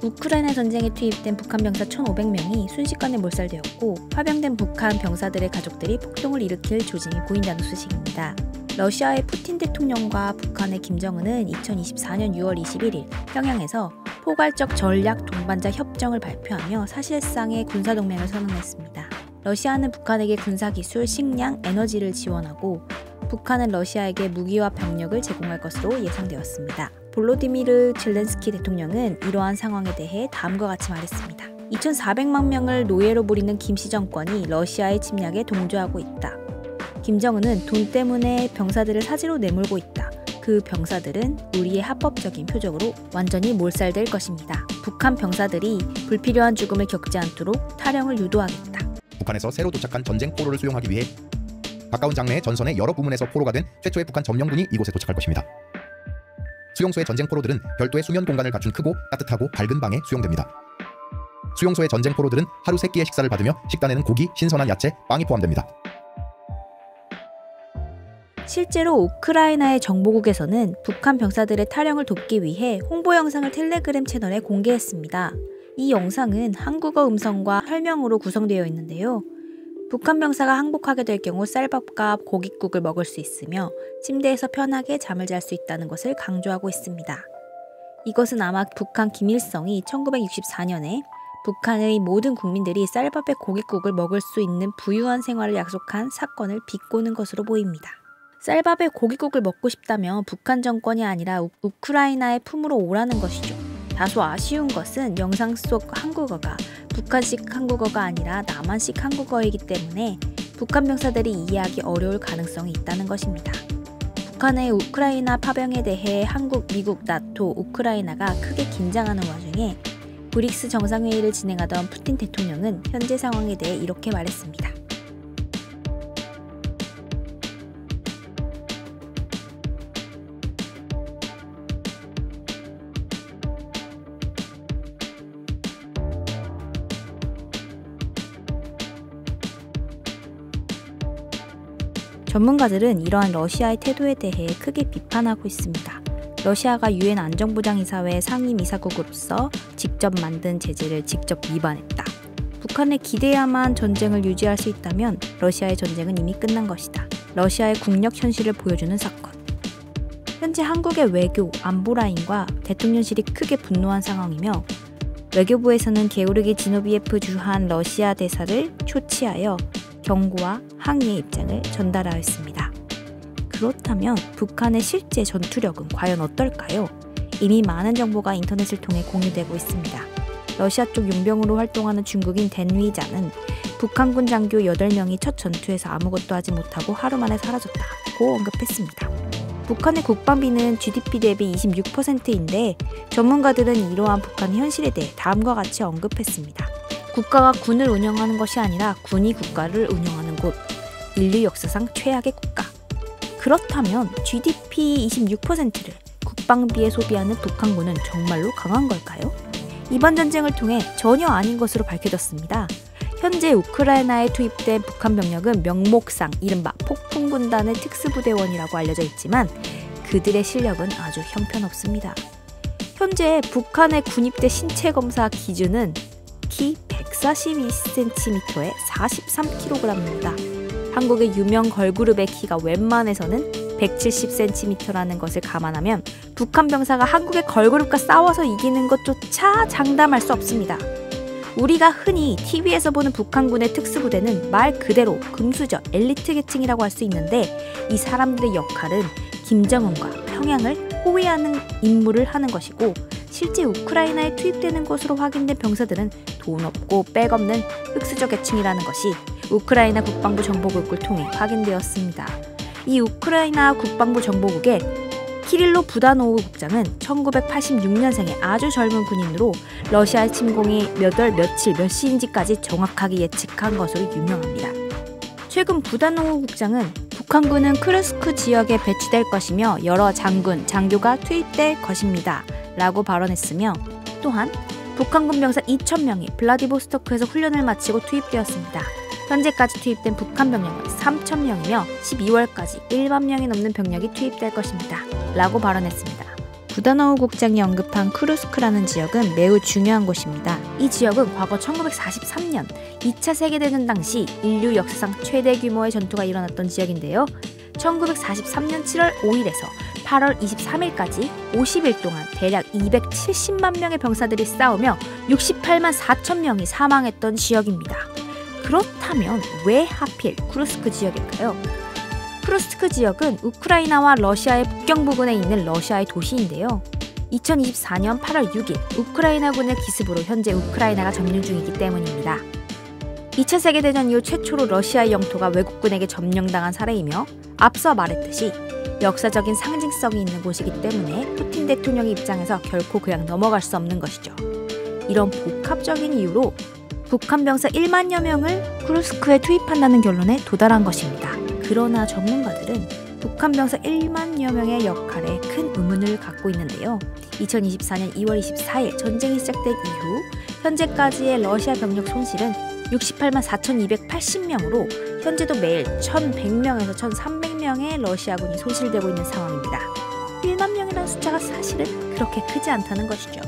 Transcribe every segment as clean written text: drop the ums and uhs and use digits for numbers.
우크라이나 전쟁에 투입된 북한 병사 1,500명이 순식간에 몰살되었고 파병된 북한 병사들의 가족들이 폭동을 일으킬 조짐이 보인다는 소식입니다. 러시아의 푸틴 대통령과 북한의 김정은은 2024년 6월 21일 평양에서 포괄적 전략 동반자 협정을 발표하며 사실상의 군사동맹을 선언했습니다. 러시아는 북한에게 군사기술, 식량, 에너지를 지원하고 북한은 러시아에게 무기와 병력을 제공할 것으로 예상되었습니다. 볼로디미르 젤렌스키 대통령은 이러한 상황에 대해 다음과 같이 말했습니다. 2,400만 명을 노예로 부리는 김씨 정권이 러시아의 침략에 동조하고 있다. 김정은은 돈 때문에 병사들을 사지로 내몰고 있다. 그 병사들은 우리의 합법적인 표적으로 완전히 몰살될 것입니다. 북한 병사들이 불필요한 죽음을 겪지 않도록 탈영을 유도하겠다. 북한에서 새로 도착한 전쟁 포로를 수용하기 위해 가까운 장래의 전선의 여러 부문에서 포로가 된 최초의 북한 점령군이 이곳에 도착할 것입니다. 수용소의 전쟁 포로들은 별도의 수면 공간을 갖춘 크고 따뜻하고 밝은 방에 수용됩니다. 수용소의 전쟁 포로들은 하루 3끼의 식사를 받으며 식단에는 고기, 신선한 야채, 빵이 포함됩니다. 실제로 우크라이나의 정보국에서는 북한 병사들의 탈영을 돕기 위해 홍보 영상을 텔레그램 채널에 공개했습니다. 이 영상은 한국어 음성과 설명으로 구성되어 있는데요. 북한 병사가 항복하게 될 경우 쌀밥과 고깃국을 먹을 수 있으며 침대에서 편하게 잠을 잘 수 있다는 것을 강조하고 있습니다. 이것은 아마 북한 김일성이 1964년에 북한의 모든 국민들이 쌀밥에 고깃국을 먹을 수 있는 부유한 생활을 약속한 사건을 비꼬는 것으로 보입니다. 쌀밥에 고깃국을 먹고 싶다면 북한 정권이 아니라 우크라이나의 품으로 오라는 것이죠. 다소 아쉬운 것은 영상 속 한국어가 북한식 한국어가 아니라 남한식 한국어이기 때문에 북한 병사들이 이해하기 어려울 가능성이 있다는 것입니다. 북한의 우크라이나 파병에 대해 한국, 미국, 나토, 우크라이나가 크게 긴장하는 와중에 브릭스 정상회의를 진행하던 푸틴 대통령은 현재 상황에 대해 이렇게 말했습니다. 전문가들은 이러한 러시아의 태도에 대해 크게 비판하고 있습니다. 러시아가 유엔 안전보장이사회 상임이사국으로서 직접 만든 제재를 직접 위반했다. 북한에 기대야만 전쟁을 유지할 수 있다면 러시아의 전쟁은 이미 끝난 것이다. 러시아의 국력 현실을 보여주는 사건. 현재 한국의 외교, 안보 라인과 대통령실이 크게 분노한 상황이며 외교부에서는 게오르기 지노비에프 주한 러시아 대사를 초치하여 경고와 항의의 입장을 전달하였습니다. 그렇다면 북한의 실제 전투력은 과연 어떨까요? 이미 많은 정보가 인터넷을 통해 공유되고 있습니다. 러시아 쪽 용병으로 활동하는 중국인 댄위자는 북한군 장교 8명이 첫 전투에서 아무것도 하지 못하고 하루 만에 사라졌다고 언급했습니다. 북한의 국방비는 GDP 대비 26%인데 전문가들은 이러한 북한의 현실에 대해 다음과 같이 언급했습니다. 국가가 군을 운영하는 것이 아니라 군이 국가를 운영하는 곳. 인류 역사상 최악의 국가. 그렇다면 GDP 26%를 국방비에 소비하는 북한군은 정말로 강한 걸까요? 이번 전쟁을 통해 전혀 아닌 것으로 밝혀졌습니다. 현재 우크라이나에 투입된 북한 병력은 명목상 이른바 폭풍군단의 특수부대원이라고 알려져 있지만 그들의 실력은 아주 형편없습니다. 현재 북한의 군입대 신체검사 기준은 키 142cm에 43kg입니다. 한국의 유명 걸그룹의 키가 웬만해서는 170cm라는 것을 감안하면 북한 병사가 한국의 걸그룹과 싸워서 이기는 것조차 장담할 수 없습니다. 우리가 흔히 TV에서 보는 북한군의 특수부대는 말 그대로 금수저 엘리트 계층이라고 할 수 있는데 이 사람들의 역할은 김정은과 평양을 호위하는 임무를 하는 것이고 실제 우크라이나에 투입되는 것으로 확인된 병사들은 돈 없고 백 없는 흑수저 계층이라는 것이 우크라이나 국방부 정보국을 통해 확인되었습니다. 이 우크라이나 국방부 정보국의 키릴로 부다노우 국장은 1986년생의 아주 젊은 군인으로 러시아 침공이 몇 월 며칠 몇 시인지까지 정확하게 예측한 것으로 유명합니다. 최근 부다노우 국장은 북한군은 크루스크 지역에 배치될 것이며 여러 장군, 장교가 투입될 것입니다. 라고 발언했으며 또한 북한군 병사 2,000명이 블라디보스토크에서 훈련을 마치고 투입되었습니다. 현재까지 투입된 북한 병력은 3,000명이며 12월까지 1만 명이 넘는 병력이 투입될 것입니다. 라고 발언했습니다. 부다노우 국장이 언급한 쿠르스크라는 지역은 매우 중요한 곳입니다. 이 지역은 과거 1943년 2차 세계대전 당시 인류 역사상 최대 규모의 전투가 일어났던 지역인데요. 1943년 7월 5일에서 8월 23일까지 50일 동안 대략 270만 명의 병사들이 싸우며 68만 4천 명이 사망했던 지역입니다. 그렇다면 왜 하필 쿠르스크 지역일까요? 쿠르스크 지역은 우크라이나와 러시아의 국경 부근에 있는 러시아의 도시인데요. 2024년 8월 6일 우크라이나군의 기습으로 현재 우크라이나가 점령 중이기 때문입니다. 2차 세계대전 이후 최초로 러시아의 영토가 외국군에게 점령당한 사례이며 앞서 말했듯이 역사적인 상징성이 있는 곳이기 때문에 푸틴 대통령의 입장에서 결코 그냥 넘어갈 수 없는 것이죠. 이런 복합적인 이유로 북한 병사 1만여 명을 쿠르스크에 투입한다는 결론에 도달한 것입니다. 그러나 전문가들은 북한 병사 1만여 명의 역할에 큰 의문을 갖고 있는데요. 2024년 2월 24일 전쟁이 시작된 이후 현재까지의 러시아 병력 손실은 68만 4,280명으로 현재도 매일 1,100명에서 1,300명의 러시아군이 손실되고 있는 상황입니다. 1만 명이라는 숫자가 사실은 그렇게 크지 않다는 것이죠.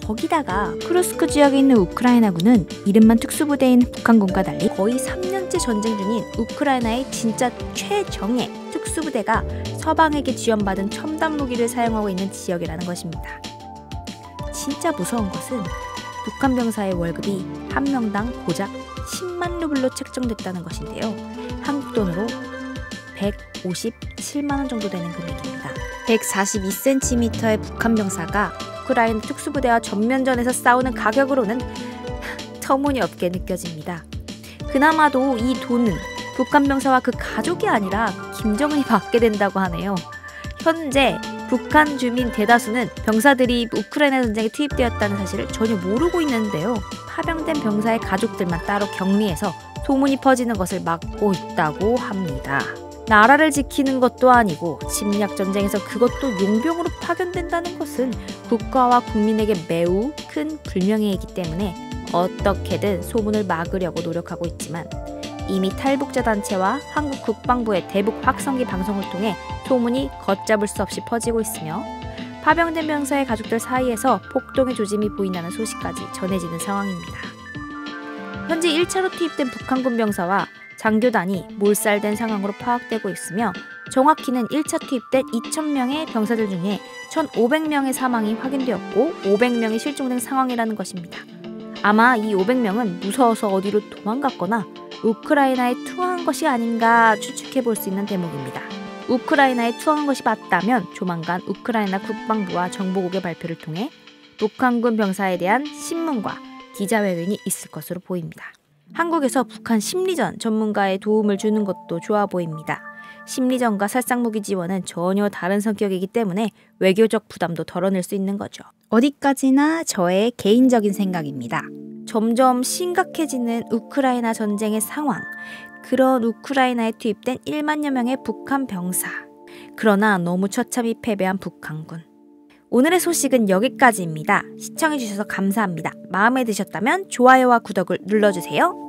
거기다가 쿠르스크 지역에 있는 우크라이나군은 이름만 특수부대인 북한군과 달리 거의 3년째 전쟁 중인 우크라이나의 진짜 최정예 특수부대가 서방에게 지원받은 첨단 무기를 사용하고 있는 지역이라는 것입니다. 진짜 무서운 것은 북한 병사의 월급이 한 명당 고작 10만 루블로 책정됐다는 것인데요. 한국 돈으로 157만 원 정도 되는 금액입니다. 142cm의 북한 병사가 우크라이나 특수부대와 전면전에서 싸우는 가격으로는 터무니없게 느껴집니다. 그나마도 이 돈은 북한 병사와 그 가족이 아니라 김정은이 받게 된다고 하네요. 현재 북한 주민 대다수는 병사들이 우크라이나 전쟁에 투입되었다는 사실을 전혀 모르고 있는데요. 파병된 병사의 가족들만 따로 격리해서 소문이 퍼지는 것을 막고 있다고 합니다. 나라를 지키는 것도 아니고 침략 전쟁에서 그것도 용병으로 파견된다는 것은 국가와 국민에게 매우 큰 불명예이기 때문에 어떻게든 소문을 막으려고 노력하고 있지만 이미 탈북자 단체와 한국 국방부의 대북 확성기 방송을 통해 소문이 걷잡을 수 없이 퍼지고 있으며 파병된 병사의 가족들 사이에서 폭동의 조짐이 보인다는 소식까지 전해지는 상황입니다. 현재 1차로 투입된 북한군 병사와 장교단이 몰살된 상황으로 파악되고 있으며 정확히는 1차 투입된 2,000명의 병사들 중에 1,500명의 사망이 확인되었고 500명이 실종된 상황이라는 것입니다. 아마 이 500명은 무서워서 어디로 도망갔거나 우크라이나에 투항한 것이 아닌가 추측해볼 수 있는 대목입니다. 우크라이나에 투항한 것이 맞다면 조만간 우크라이나 국방부와 정보국의 발표를 통해 북한군 병사에 대한 신문과 기자회견이 있을 것으로 보입니다. 한국에서 북한 심리전 전문가의 도움을 주는 것도 좋아 보입니다. 심리전과 살상무기 지원은 전혀 다른 성격이기 때문에 외교적 부담도 덜어낼 수 있는 거죠. 어디까지나 저의 개인적인 생각입니다. 점점 심각해지는 우크라이나 전쟁의 상황, 그런 우크라이나에 투입된 1만여 명의 북한 병사, 그러나 너무 처참히 패배한 북한군. 오늘의 소식은 여기까지입니다. 시청해주셔서 감사합니다. 마음에 드셨다면 좋아요와 구독을 눌러주세요.